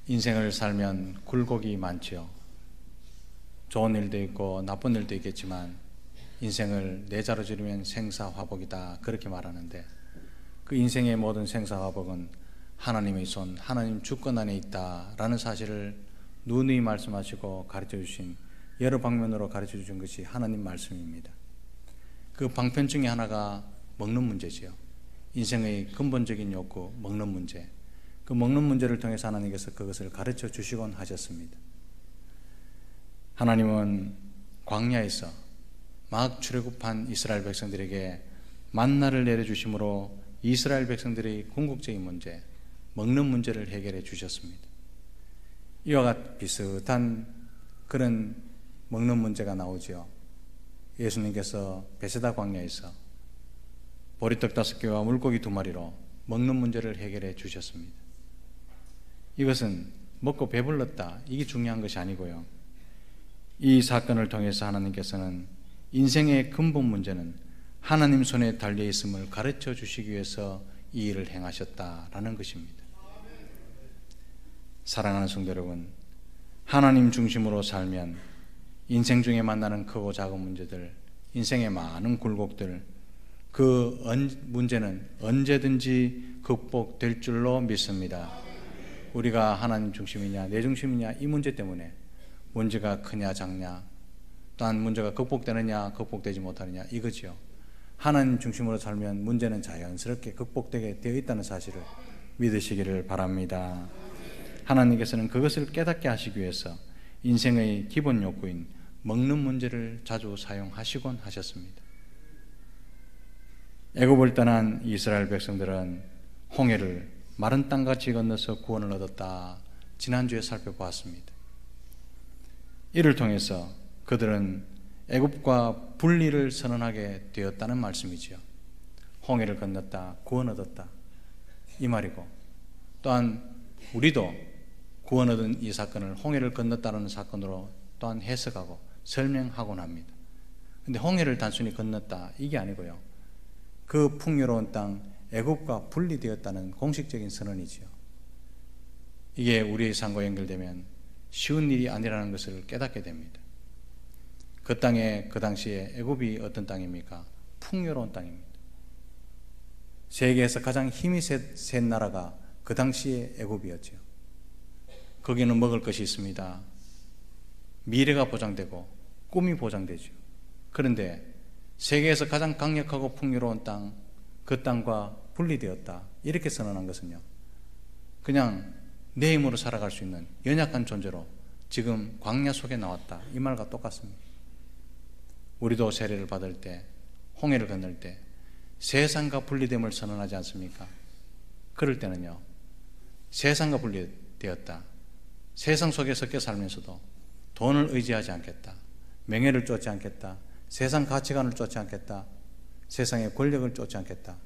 인생을 살면 굴곡이 많지요. 좋은 일도 있고 나쁜 일도 있겠지만 인생을 네 자로 지르면 생사화복이다 그렇게 말하는데, 그 인생의 모든 생사화복은 하나님의 손, 하나님 주권 안에 있다라는 사실을 누누이 말씀하시고 가르쳐 주신, 여러 방면으로 가르쳐 주신 것이 하나님 말씀입니다. 그 방편 중에 하나가 먹는 문제지요. 인생의 근본적인 욕구, 먹는 문제. 그 먹는 문제를 통해서 하나님께서 그것을 가르쳐 주시곤 하셨습니다. 하나님은 광야에서 막 출애굽한 이스라엘 백성들에게 만나를 내려주심으로 이스라엘 백성들의 궁극적인 문제, 먹는 문제를 해결해 주셨습니다. 이와 같은 비슷한 그런 먹는 문제가 나오죠. 예수님께서 베세다 광야에서 보리떡 5개와 물고기 2마리로 먹는 문제를 해결해 주셨습니다. 이것은 먹고 배불렀다, 이게 중요한 것이 아니고요. 이 사건을 통해서 하나님께서는 인생의 근본 문제는 하나님 손에 달려 있음을 가르쳐 주시기 위해서 이 일을 행하셨다라는 것입니다. 사랑하는 성도 여러분, 하나님 중심으로 살면 인생 중에 만나는 크고 작은 문제들, 인생의 많은 굴곡들, 그 문제는 언제든지 극복될 줄로 믿습니다. 우리가 하나님 중심이냐 내 중심이냐 이 문제 때문에 문제가 크냐 작냐, 또한 문제가 극복되느냐 극복되지 못하느냐 이거지요. 하나님 중심으로 살면 문제는 자연스럽게 극복되게 되어 있다는 사실을 믿으시기를 바랍니다. 하나님께서는 그것을 깨닫게 하시기 위해서 인생의 기본 욕구인 먹는 문제를 자주 사용하시곤 하셨습니다. 애굽을 떠난 이스라엘 백성들은 홍해를 마른 땅같이 건너서 구원을 얻었다, 지난주에 살펴보았습니다. 이를 통해서 그들은 애굽과 분리를 선언하게 되었다는 말씀이지요. 홍해를 건넜다, 구원 얻었다 이 말이고, 또한 우리도 구원 얻은 이 사건을 홍해를 건넜다는 사건으로 또한 해석하고 설명하곤 합니다. 그런데 홍해를 단순히 건넜다 이게 아니고요, 그 풍요로운 땅 애굽과 분리되었다는 공식적인 선언이지요. 이게 우리의 삶과 연결되면 쉬운 일이 아니라는 것을 깨닫게 됩니다. 그 땅에 그 당시에 애굽이 어떤 땅입니까? 풍요로운 땅입니다. 세계에서 가장 힘이 센 나라가 그 당시에 애굽이었죠. 거기는 먹을 것이 있습니다. 미래가 보장되고 꿈이 보장되죠. 그런데 세계에서 가장 강력하고 풍요로운 땅, 그 땅과 분리되었다 이렇게 선언한 것은요, 그냥 내 힘으로 살아갈 수 있는 연약한 존재로 지금 광야 속에 나왔다 이 말과 똑같습니다. 우리도 세례를 받을 때, 홍해를 건널 때 세상과 분리됨을 선언하지 않습니까? 그럴 때는요, 세상과 분리되었다, 세상 속에 섞여 살면서도 돈을 의지하지 않겠다, 명예를 쫓지 않겠다, 세상 가치관을 쫓지 않겠다, 세상의 권력을 쫓지 않겠다,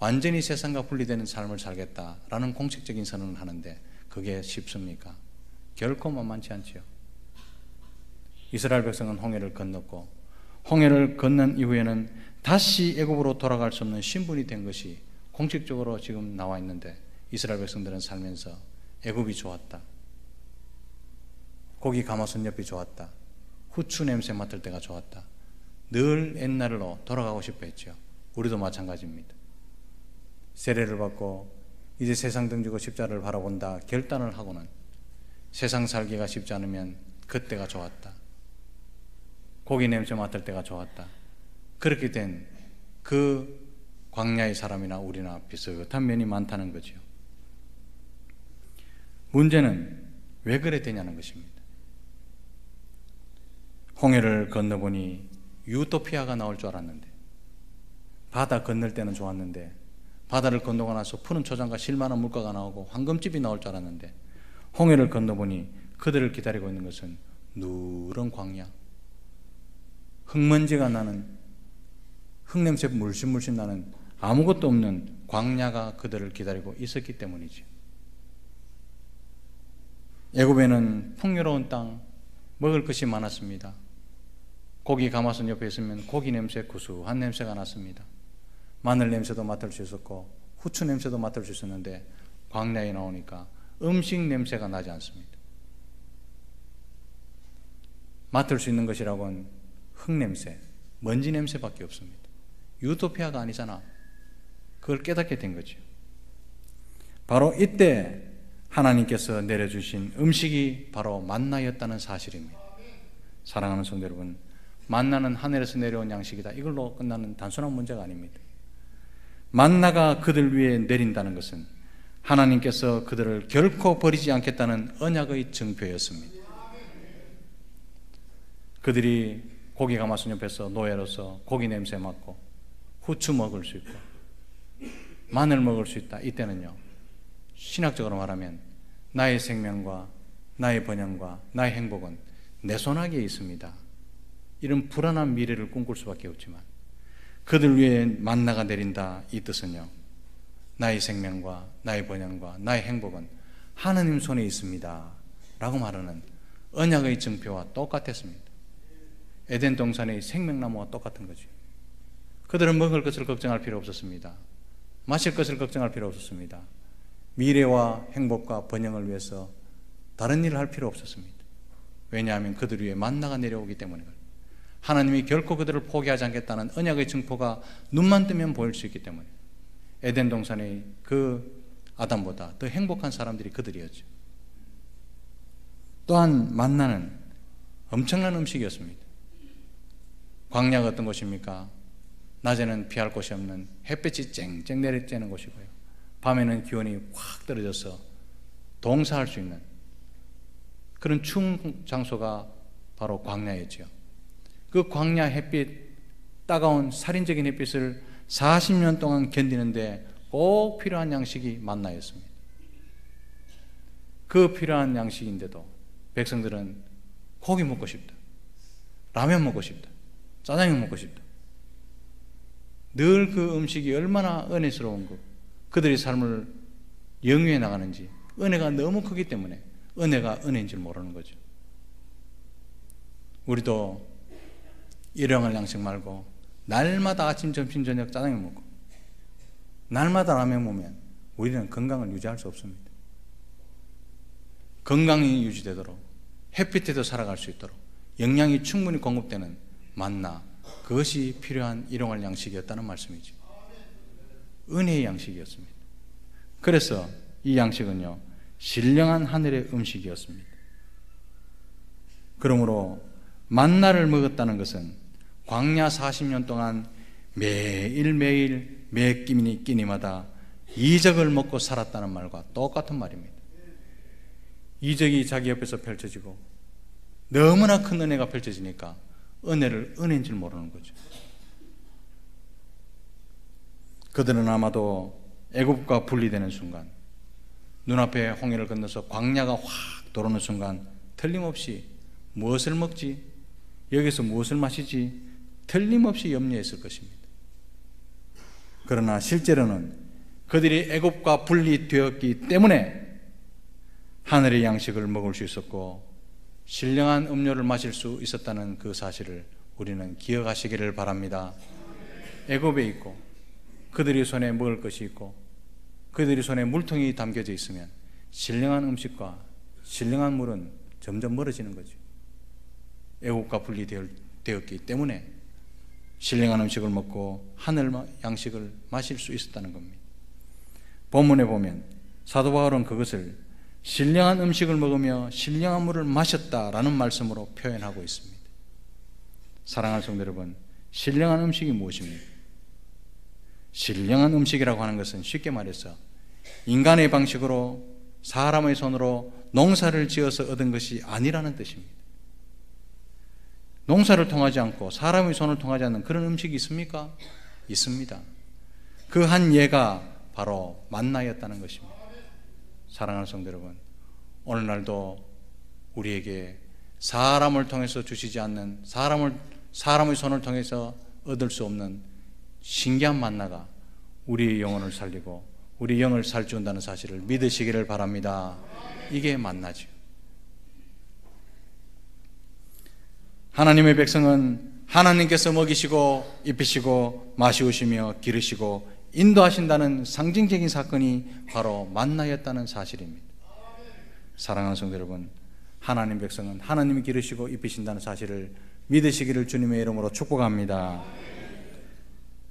완전히 세상과 분리되는 삶을 살겠다라는 공식적인 선언을 하는데 그게 쉽습니까? 결코 만만치 않지요. 이스라엘 백성은 홍해를 건넜고, 홍해를 건넌 이후에는 다시 애굽으로 돌아갈 수 없는 신분이 된 것이 공식적으로 지금 나와 있는데, 이스라엘 백성들은 살면서 애굽이 좋았다, 고기 가마솥 옆이 좋았다, 후추 냄새 맡을 때가 좋았다, 늘 옛날로 돌아가고 싶어 했죠. 우리도 마찬가지입니다. 세례를 받고 이제 세상 등지고 십자를 바라본다 결단을 하고는 세상 살기가 쉽지 않으면 그때가 좋았다, 고기 냄새 맡을 때가 좋았다, 그렇게 된 그 광야의 사람이나 우리나 비슷한 면이 많다는 거죠. 문제는 왜 그래 되냐는 것입니다. 홍해를 건너보니 유토피아가 나올 줄 알았는데, 바다 건널 때는 좋았는데 바다를 건너고 나서 푸른 초장과 실만한 물가가 나오고 황금집이 나올 줄 알았는데, 홍해를 건너보니 그들을 기다리고 있는 것은 누런 광야, 흙먼지가 나는, 흙냄새 물씬물씬 나는 아무것도 없는 광야가 그들을 기다리고 있었기 때문이죠. 애굽에는 풍요로운 땅, 먹을 것이 많았습니다. 고기 가마솥 옆에 있으면 고기 냄새, 구수한 냄새가 났습니다. 마늘 냄새도 맡을 수 있었고 후추 냄새도 맡을 수 있었는데 광야에 나오니까 음식 냄새가 나지 않습니다. 맡을 수 있는 것이라고는 흙냄새, 먼지 냄새밖에 없습니다. 유토피아가 아니잖아. 그걸 깨닫게 된 거죠. 바로 이때 하나님께서 내려주신 음식이 바로 만나였다는 사실입니다. 사랑하는 성도 여러분, 만나는 하늘에서 내려온 양식이다. 이걸로 끝나는 단순한 문제가 아닙니다. 만나가 그들 위에 내린다는 것은 하나님께서 그들을 결코 버리지 않겠다는 언약의 증표였습니다. 그들이 고기 가마솥 옆에서 노예로서 고기 냄새 맡고 후추 먹을 수 있고 마늘 먹을 수 있다. 이때는요, 신학적으로 말하면 나의 생명과 나의 번영과 나의 행복은 내 손아귀에 있습니다. 이런 불안한 미래를 꿈꿀 수밖에 없지만 그들 위에 만나가 내린다. 이 뜻은요, 나의 생명과 나의 번영과 나의 행복은 하나님 손에 있습니다 라고 말하는 언약의 증표와 똑같았습니다. 에덴 동산의 생명나무와 똑같은 거죠. 그들은 먹을 것을 걱정할 필요 없었습니다. 마실 것을 걱정할 필요 없었습니다. 미래와 행복과 번영을 위해서 다른 일을 할 필요 없었습니다. 왜냐하면 그들 위에 만나가 내려오기 때문에 하나님이 결코 그들을 포기하지 않겠다는 언약의 증표가 눈만 뜨면 보일 수 있기 때문에 에덴 동산의 그 아담보다 더 행복한 사람들이 그들이었죠. 또한 만나는 엄청난 음식이었습니다. 광야가 어떤 곳입니까? 낮에는 피할 곳이 없는 햇빛이 쨍쨍 내리쬐는 곳이고요, 밤에는 기온이 확 떨어져서 동사할 수 있는 그런 추운 장소가 바로 광야였죠. 그 광야 햇빛, 따가운 살인적인 햇빛을 40년 동안 견디는데 꼭 필요한 양식이 만나였습니다. 그 필요한 양식인데도 백성들은 고기 먹고 싶다, 라면 먹고 싶다, 짜장면 먹고 싶다. 늘 그 음식이 얼마나 은혜스러운 것, 그들의 삶을 영위해 나가는지 은혜가 너무 크기 때문에 은혜가 은혜인 줄 모르는 거죠. 우리도 일용할 양식 말고 날마다 아침, 점심, 저녁 짜장면 먹고 날마다 라면 먹으면 우리는 건강을 유지할 수 없습니다. 건강이 유지되도록 햇빛에도 살아갈 수 있도록 영양이 충분히 공급되는 만나, 그것이 필요한 일용할 양식이었다는 말씀이죠. 은혜의 양식이었습니다. 그래서 이 양식은요, 신령한 하늘의 음식이었습니다. 그러므로 만나를 먹었다는 것은 광야 40년 동안 매일매일 매 끼니마다 이적을 먹고 살았다는 말과 똑같은 말입니다. 이적이 자기 옆에서 펼쳐지고 너무나 큰 은혜가 펼쳐지니까 은혜를 은혜인 줄 모르는 거죠. 그들은 아마도 애굽과 분리되는 순간, 눈앞에 홍해를 건너서 광야가 확 들어오는 순간 틀림없이 무엇을 먹지, 여기서 무엇을 마시지 틀림없이 염려했을 것입니다. 그러나 실제로는 그들이 애굽과 분리되었기 때문에 하늘의 양식을 먹을 수 있었고 신령한 음료를 마실 수 있었다는 그 사실을 우리는 기억하시기를 바랍니다. 애굽에 있고 그들이 손에 먹을 것이 있고 그들이 손에 물통이 담겨져 있으면 신령한 음식과 신령한 물은 점점 멀어지는 거죠. 애국과 분리되었기 때문에 신령한 음식을 먹고 하늘 양식을 마실 수 있었다는 겁니다. 본문에 보면 사도 바울은 그것을 신령한 음식을 먹으며 신령한 물을 마셨다라는 말씀으로 표현하고 있습니다. 사랑하는 성도 여러분, 신령한 음식이 무엇입니까? 신령한 음식이라고 하는 것은 쉽게 말해서 인간의 방식으로 사람의 손으로 농사를 지어서 얻은 것이 아니라는 뜻입니다. 농사를 통하지 않고 사람의 손을 통하지 않는 그런 음식이 있습니까? 있습니다. 그 한 예가 바로 만나였다는 것입니다. 사랑하는 성도 여러분, 오늘날도 우리에게 사람을 통해서 주시지 않는, 사람의 손을 통해서 얻을 수 없는 신기한 만나가 우리의 영혼을 살리고 우리 영을 살찌운다는 사실을 믿으시기를 바랍니다. 이게 만나죠. 하나님의 백성은 하나님께서 먹이시고 입히시고 마시우시며 기르시고 인도하신다는 상징적인 사건이 바로 만나였다는 사실입니다. 사랑하는 성도 여러분, 하나님 백성은 하나님이 기르시고 입히신다는 사실을 믿으시기를 주님의 이름으로 축복합니다.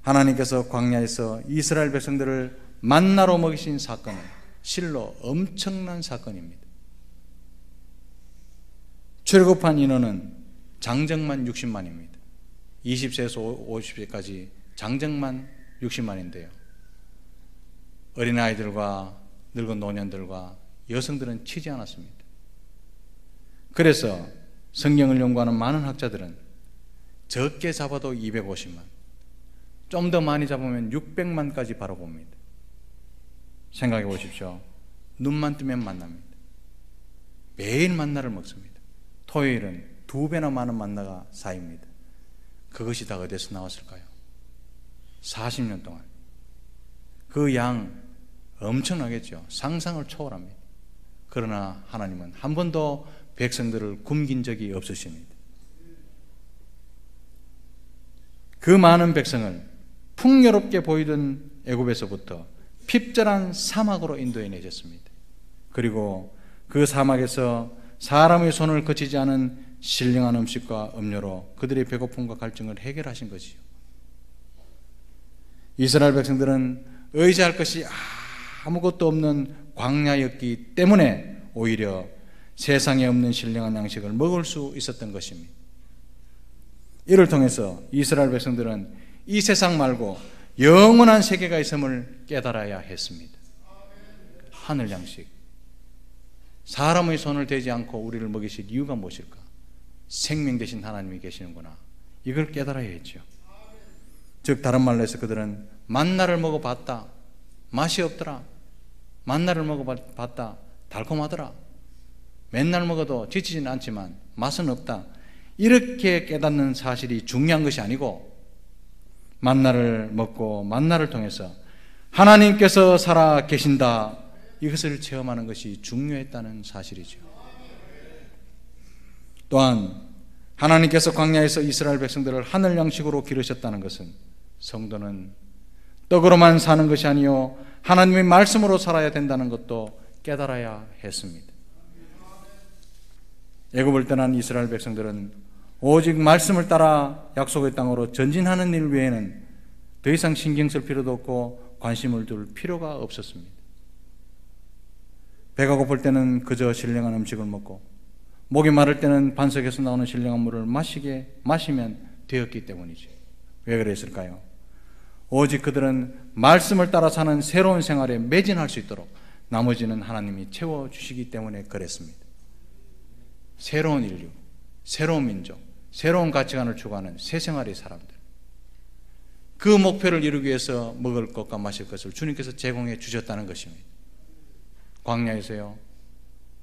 하나님께서 광야에서 이스라엘 백성들을 만나로 먹이신 사건은 실로 엄청난 사건입니다. 출애굽한 인원은 장정만 60만입니다. 20세에서 50세까지 장정만 60만인데요. 어린아이들과 늙은 노년들과 여성들은 치지 않았습니다. 그래서 성경을 연구하는 많은 학자들은 적게 잡아도 250만, 좀 더 많이 잡으면 600만까지 바라봅니다. 생각해 보십시오. 눈만 뜨면 만납니다. 매일 만나를 먹습니다. 토요일은 2배나 많은 만나가 쌓입니다. 그것이 다 어디서 나왔을까요? 40년 동안. 그 양 엄청나겠죠. 상상을 초월합니다. 그러나 하나님은 한 번도 백성들을 굶긴 적이 없으십니다. 그 많은 백성을 풍요롭게 보이던 애굽에서부터 핍절한 사막으로 인도해 내셨습니다. 그리고 그 사막에서 사람의 손을 거치지 않은 신령한 음식과 음료로 그들의 배고픔과 갈증을 해결하신 것이요. 이스라엘 백성들은 의지할 것이 아무것도 없는 광야였기 때문에 오히려 세상에 없는 신령한 양식을 먹을 수 있었던 것입니다. 이를 통해서 이스라엘 백성들은 이 세상 말고 영원한 세계가 있음을 깨달아야 했습니다. 하늘 양식. 사람의 손을 대지 않고 우리를 먹이실 이유가 무엇일까? 생명 되신 하나님이 계시는구나. 이걸 깨달아야 했죠. 즉 다른 말로 해서 그들은 만나를 먹어봤다. 맛이 없더라. 만나를 먹어봤다. 달콤하더라. 맨날 먹어도 지치지는 않지만 맛은 없다. 이렇게 깨닫는 사실이 중요한 것이 아니고 만나를 먹고 만나를 통해서 하나님께서 살아 계신다. 이것을 체험하는 것이 중요했다는 사실이죠. 또한 하나님께서 광야에서 이스라엘 백성들을 하늘 양식으로 기르셨다는 것은 성도는 떡으로만 사는 것이 아니요 하나님의 말씀으로 살아야 된다는 것도 깨달아야 했습니다. 애굽을 떠난 이스라엘 백성들은 오직 말씀을 따라 약속의 땅으로 전진하는 일 외에는 더 이상 신경 쓸 필요도 없고 관심을 둘 필요가 없었습니다. 배가 고플 때는 그저 신령한 음식을 먹고 목이 마를 때는 반석에서 나오는 신령한 물을 마시면 되었기 때문이죠. 왜 그랬을까요? 오직 그들은 말씀을 따라 사는 새로운 생활에 매진할 수 있도록 나머지는 하나님이 채워주시기 때문에 그랬습니다. 새로운 인류, 새로운 민족, 새로운 가치관을 추구하는 새 생활의 사람들, 그 목표를 이루기 위해서 먹을 것과 마실 것을 주님께서 제공해 주셨다는 것입니다. 광야에서요,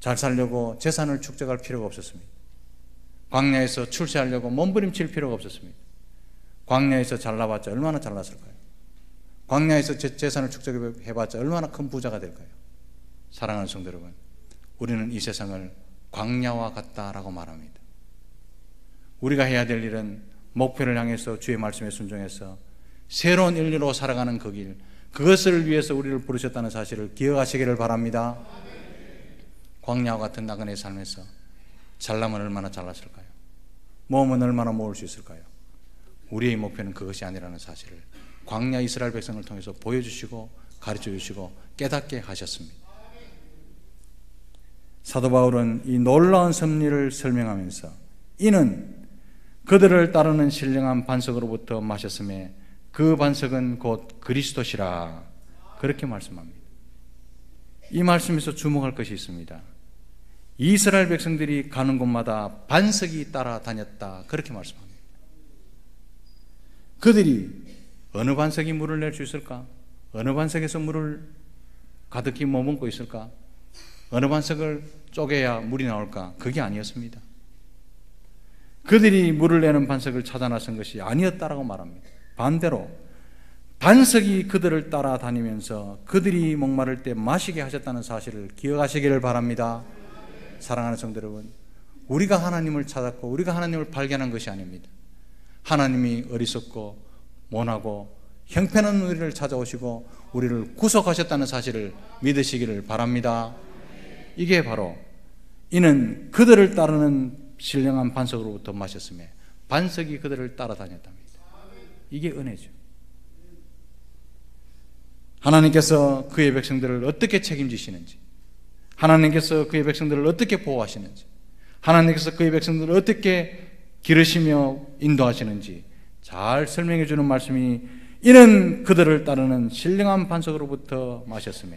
잘 살려고 재산을 축적할 필요가 없었습니다. 광야에서 출세하려고 몸부림칠 필요가 없었습니다. 광야에서 잘나봤자 얼마나 잘났을까요? 광야에서 재산을 축적해봤자 얼마나 큰 부자가 될까요? 사랑하는 성도 여러분, 우리는 이 세상을 광야와 같다라고 말합니다. 우리가 해야 될 일은 목표를 향해서 주의 말씀에 순종해서 새로운 인류로 살아가는 그 길, 그것을 위해서 우리를 부르셨다는 사실을 기억하시기를 바랍니다. 광야와 같은 나그네의 삶에서 잘나면 얼마나 잘났을까요? 모으면 얼마나 모을 수 있을까요? 우리의 목표는 그것이 아니라는 사실을 광야 이스라엘 백성을 통해서 보여주시고 가르쳐주시고 깨닫게 하셨습니다. 사도 바울은 이 놀라운 섭리를 설명하면서 이는 그들을 따르는 신령한 반석으로부터 마셨음에 그 반석은 곧 그리스도시라 그렇게 말씀합니다. 이 말씀에서 주목할 것이 있습니다. 이스라엘 백성들이 가는 곳마다 반석이 따라다녔다 그렇게 말씀합니다. 그들이 어느 반석이 물을 낼 수 있을까? 어느 반석에서 물을 가득히 머금고 있을까? 어느 반석을 쪼개야 물이 나올까? 그게 아니었습니다. 그들이 물을 내는 반석을 찾아 나선 것이 아니었다라고 말합니다. 반대로 반석이 그들을 따라다니면서 그들이 목마를 때 마시게 하셨다는 사실을 기억하시기를 바랍니다. 사랑하는 성도 여러분, 우리가 하나님을 찾았고 우리가 하나님을 발견한 것이 아닙니다. 하나님이 어리석고 모나고 형편없는 우리를 찾아오시고 우리를 구속하셨다는 사실을 믿으시기를 바랍니다. 이게 바로 이는 그들을 따르는 신령한 반석으로부터 마셨으며 반석이 그들을 따라다녔답니다. 이게 은혜죠. 하나님께서 그의 백성들을 어떻게 책임지시는지, 하나님께서 그의 백성들을 어떻게 보호하시는지, 하나님께서 그의 백성들을 어떻게 기르시며 인도하시는지 잘 설명해 주는 말씀이, 이는 그들을 따르는 신령한 반석으로부터 마셨으며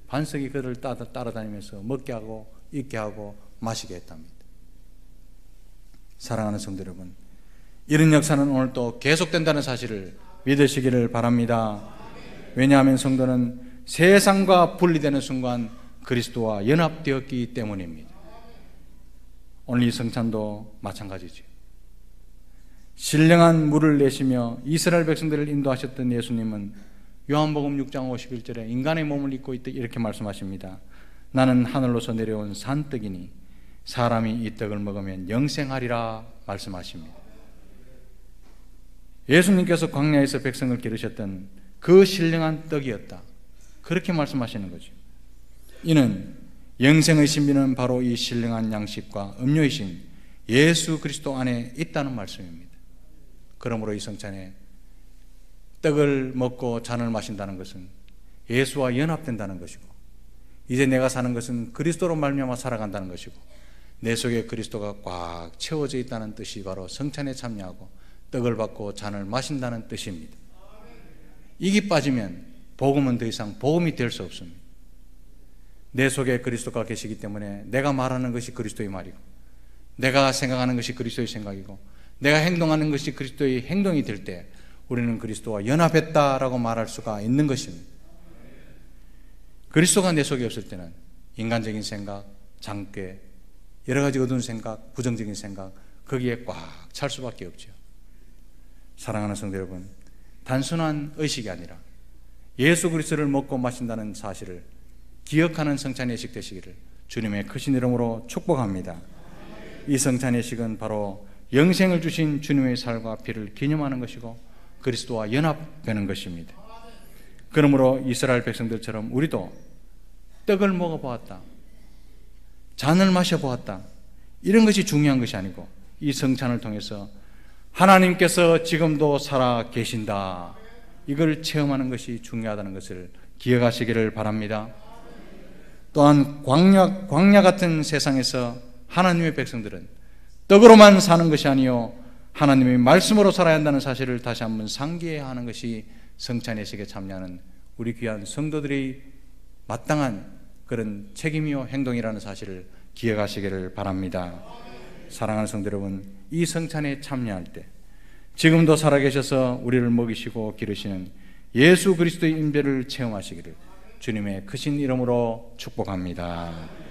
반석이 그들을 따라다니면서 먹게 하고 입게 하고 마시게 했답니다. 사랑하는 성도 여러분, 이런 역사는 오늘 또 계속된다는 사실을 믿으시기를 바랍니다. 왜냐하면 성도는 세상과 분리되는 순간 그리스도와 연합되었기 때문입니다. 오늘 이 성찬도 마찬가지죠. 신령한 물을 내시며 이스라엘 백성들을 인도하셨던 예수님은 요한복음 6장 51절에 인간의 몸을 입고 있다 이렇게 말씀하십니다. 나는 하늘로서 내려온 산떡이니 사람이 이 떡을 먹으면 영생하리라 말씀하십니다. 예수님께서 광야에서 백성을 기르셨던 그 신령한 떡이었다, 그렇게 말씀하시는 거죠. 이는 영생의 신비는 바로 이 신령한 양식과 음료이신 예수 그리스도 안에 있다는 말씀입니다. 그러므로 이 성찬에 떡을 먹고 잔을 마신다는 것은 예수와 연합된다는 것이고, 이제 내가 사는 것은 그리스도로 말미암아 살아간다는 것이고, 내 속에 그리스도가 꽉 채워져 있다는 뜻이 바로 성찬에 참여하고 떡을 받고 잔을 마신다는 뜻입니다. 이게 빠지면 복음은 더 이상 복음이 될 수 없습니다. 내 속에 그리스도가 계시기 때문에 내가 말하는 것이 그리스도의 말이고, 내가 생각하는 것이 그리스도의 생각이고, 내가 행동하는 것이 그리스도의 행동이 될 때 우리는 그리스도와 연합했다라고 말할 수가 있는 것입니다. 그리스도가 내 속에 없을 때는 인간적인 생각, 장괴, 여러 가지 어두운 생각, 부정적인 생각, 거기에 꽉 찰 수밖에 없죠. 사랑하는 성도 여러분, 단순한 의식이 아니라 예수 그리스도를 먹고 마신다는 사실을 기억하는 성찬 예식 되시기를 주님의 크신 이름으로 축복합니다. 이 성찬 예식은 바로 영생을 주신 주님의 살과 피를 기념하는 것이고 그리스도와 연합되는 것입니다. 그러므로 이스라엘 백성들처럼 우리도 떡을 먹어보았다, 잔을 마셔보았다, 이런 것이 중요한 것이 아니고 이 성찬을 통해서 하나님께서 지금도 살아 계신다, 이걸 체험하는 것이 중요하다는 것을 기억하시기를 바랍니다. 또한 광야 같은 세상에서 하나님의 백성들은 떡으로만 사는 것이 아니요 하나님의 말씀으로 살아야 한다는 사실을 다시 한번 상기해야 하는 것이 성찬 예식에 참여하는 우리 귀한 성도들의 마땅한 그런 책임이요 행동이라는 사실을 기억하시기를 바랍니다. 사랑하는 성도 여러분, 이 성찬에 참여할 때 지금도 살아계셔서 우리를 먹이시고 기르시는 예수 그리스도의 임재를 체험하시기를 주님의 크신 이름으로 축복합니다.